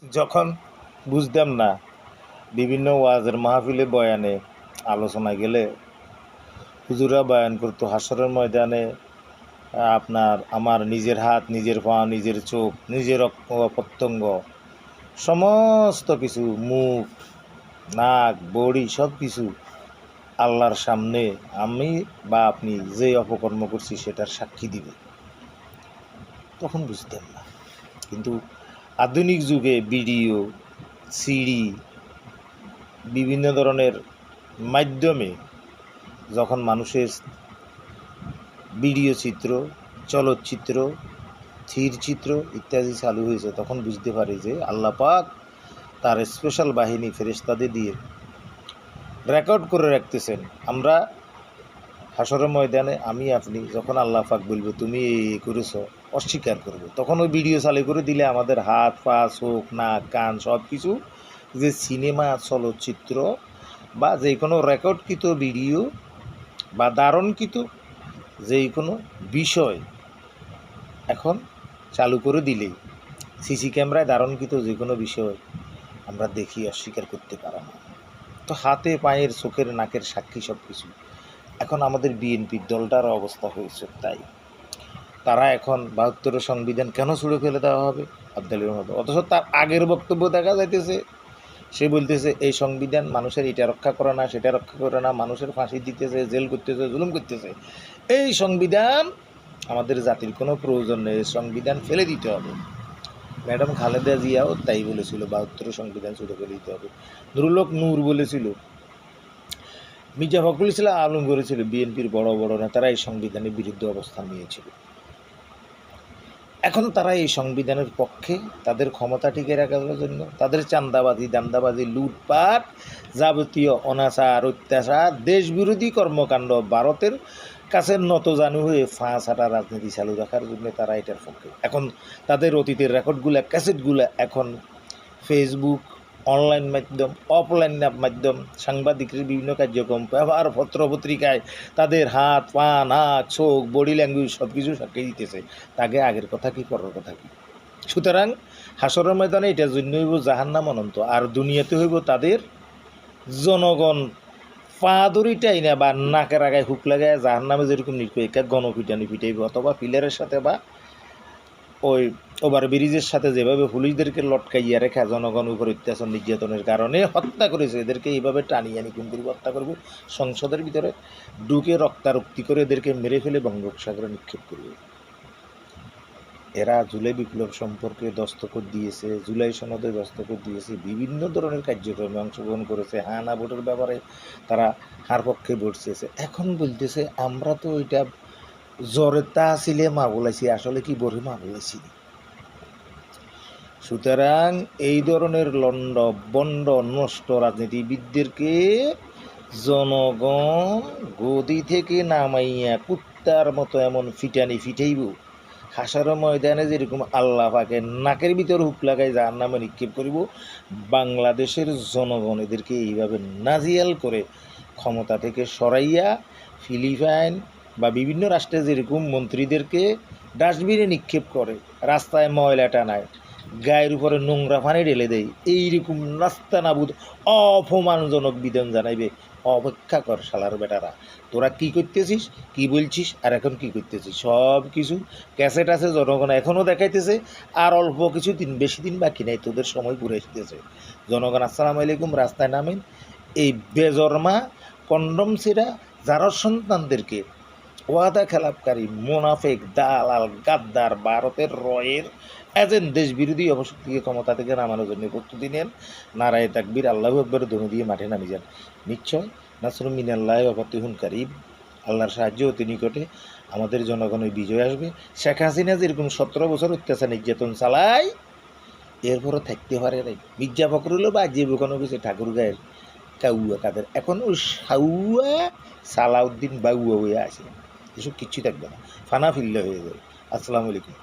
যখন বুঝতাম না, বিভিন্ন ওয়াজের মাহফিলে বয়ানে আলোচনায় গেলে হুজুরা বয়ান করতো হাসরের ময়দানে আপনার আমার নিজের হাত, নিজের পা, নিজের চোখ, নিজের প্রত্যঙ্গ, সমস্ত কিছু, মুখ, নাক, বড়ি, সব কিছু আল্লাহর সামনে আমি বা আপনি যে অপকর্ম করছি সেটার সাক্ষী দিবে। তখন বুঝতাম না, কিন্তু আধুনিক যুগে ভিডিও, সিডি, বিভিন্ন ধরনের মাধ্যমে যখন মানুষের ভিডিও চিত্র, চলচ্চিত্র, স্থিরচিত্র ইত্যাদি চালু হয়েছে, তখন বুঝতে পারি যে আল্লাহ পাক তার স্পেশাল বাহিনী ফেরেশতাদের দিয়ে রেকর্ড করে রাখতেছেন। আমরা হাসরের ময়দানে আমি আপনি যখন আল্লাহ পাক বলবে তুমি এই করেছ, অস্বীকার করবো, তখন ওই ভিডিও চালু করে দিলে আমাদের হাত, পা, চোখ, নাক, কান সব কিছু যে সিনেমা, চলচ্চিত্র বা যে কোনো রেকর্ডকৃত ভিডিও বা ধারণকৃত যে কোনো বিষয় এখন চালু করে দিলেই সিসি ক্যামেরায় ধারণকৃত যে কোনো বিষয় আমরা দেখি, অস্বীকার করতে পারা না। তো হাতে, পায়ের, চোখের, নাকের সাক্ষী সব কিছু। এখন আমাদের বিএনপির দলটার অবস্থা হয়েছে তাই। তারা এখন ৭২ সংবিধান কেন ছুঁড়ে ফেলে দেওয়া হবে আবদালির মতো, অথচ তার আগের বক্তব্য দেখা যাইতেছে সে বলতেছে এই সংবিধান মানুষের এটা রক্ষা করে না, সেটা রক্ষা করে না, মানুষের ফাঁসি দিতেছে, জেল করতেছে, জুলুম করতেছে। এই সংবিধান আমাদের জাতির কোনো প্রয়োজন নেই, সংবিধান ফেলে দিতে হবে। ম্যাডাম খালেদা জিয়াও তাই বলেছিল, ৭২ সংবিধান ছুঁড়ে ফেলে দিতে হবে। নুরুল হক নূর বলেছিল, মির্জা ফখরুল ইসলাম আলম করেছিল, বিএনপির বড় বড় নেতারা এই সংবিধানের বিরুদ্ধে অবস্থান নিয়েছিল। এখন তারা এই সংবিধানের পক্ষে, তাদের ক্ষমতা টিকে রাখার জন্য, তাদের চাঁদাবাজি, দান্দাবাজি, লুটপাট, যাবতীয় অনাচার, অত্যাচার, দেশবিরোধী কর্মকাণ্ড, ভারতের কাছে নতজানু হয়ে ফাঁস হাঁটা রাজনীতি চালু রাখার জন্য তারা এটার পক্ষে। এখন তাদের অতীতের রেকর্ডগুলো, ক্যাসেটগুলো এখন ফেসবুক, অনলাইন মাধ্যম, অফলাইন মাধ্যম, সাংবাদিকের বিভিন্ন কার্যক্রম, ব্যবহার পত্র পত্রিকায় তাদের হাত, পা, নাক, চোখ, বডি ল্যাঙ্গুয়েজ সব কিছু সাক্ষী দিতেছে। তাকে আগের কথা কি, পরের কথা কি। সুতরাং হাসরের ময়দানে এটার জন্য হইব জাহান্নাম অনন্ত, আর দুনিয়াতে হইব তাদের জনগণ পা দড়িটাই না বা নাকের আগায় হুক লাগায় জাহান্নামে যেরকম নির্কয়িকা গণপিটানি পিটাইব, অথবা পিলারের সাথে বা ওই ওভার ব্রিজের সাথে যেভাবে পুলিশদেরকে লটকাইয়া রেখা জনগণ উপর অত্যাচার নির্যাতনের কারণে হত্যা করেছে, এদেরকে এইভাবে টানিয়ে আনি খুন করে হত্যা করব, সংসদের ভিতরে ঢুকে রক্তারক্তি করে এদেরকে মেরে ফেলে বঙ্গোপসাগরে নিক্ষেপ করবে। এরা জুলাই বিপ্লব সম্পর্কে দস্তখত দিয়েছে, জুলাই সনদে দস্তখত দিয়েছে, বিভিন্ন ধরনের কার্যক্রমে অংশগ্রহণ করেছে, হ্যাঁ না ভোটের ব্যাপারে তারা হার পক্ষে ভোট চেয়েছে। এখন বলতেছে আমরা তো ওইটা জ্বরের তা আসিলে মা বলেছি, আসলে কি বরে মা বলেছি। সুতরাং এই ধরনের লন্ড বন্ড নষ্ট রাজনীতিবিদদেরকে জনগণ গদি থেকে নামাইয়া কুত্তার মতো এমন ফিটানি ফিটাইব, হাসার ময়দানে যেরকম আল্লাহ পাকে নাকের ভিতর হুক লাগাই জাহান্নামে নিক্ষেপ করিব, বাংলাদেশের জনগণ এদেরকে এইভাবে নাজিয়াল করে ক্ষমতা থেকে সরাইয়া ফিলিপাইন বা বিভিন্ন রাষ্ট্রে যেরকম মন্ত্রীদেরকে ডাস্টবিনে নিক্ষেপ করে, রাস্তায় ময়লা টানায়, গায়ের উপরে নোংরা পানি ঢেলে দেয়, এইরকম নাস্তানাবুদ অপমানজনক বিধান জানাইবে। অপেক্ষা কর শালার বেটারা, তোরা কি করতেছিস, কি বলছিস, আর এখন কি করতেছিস, সব কিছু ক্যাসেট আছে, জনগণ এখনও দেখাইতেছে। আর অল্প কিছু দিন, বেশি দিন বাকি নাই, তোদের সময় ঘুরে আসতেছে। জনগণ আসসালামু আলাইকুম, রাস্তায় নামেন। এই বেজরমা কন্ডম ছেঁড়া যারা সন্তানদেরকে ওয়াদা খেলাপকারী, মোনাফেক, দালাল, গাদ্দার, ভারতের রয়ের এজেন্ট, দেশ বিরোধী অপশক্তিকে ক্ষমতা থেকে নামানোর জন্য প্রস্তুতি নেন, নারায়ে তাকবীর, আল্লাহু আকবার ধ্বনি দিয়ে মাঠে নামে যান। নিশ্চয় নাসরুম মিনাল্লাহি ওয়া ফাতহুন কারীব, আল্লাহর সাহায্য অতি নিকটে, আমাদের জনগণের বিজয় আসবে। শেখ হাসিনা যেরকম 17 বছর অত্যাচার নির্যাতন চালায়, এরপরও থাকতে পারে নাই। মির্জা ফখরুলও বা যে কোনো কিছু ঠাকুর গায়ের কাউয়া কাদের, এখন ওই সাউয়া সালাউদ্দিন বাউয়া হয়ে আসে, এসব কিচ্ছু থাকবে না, ফানা ফিল্লা হয়ে যাবে। আসসালামু আলাইকুম।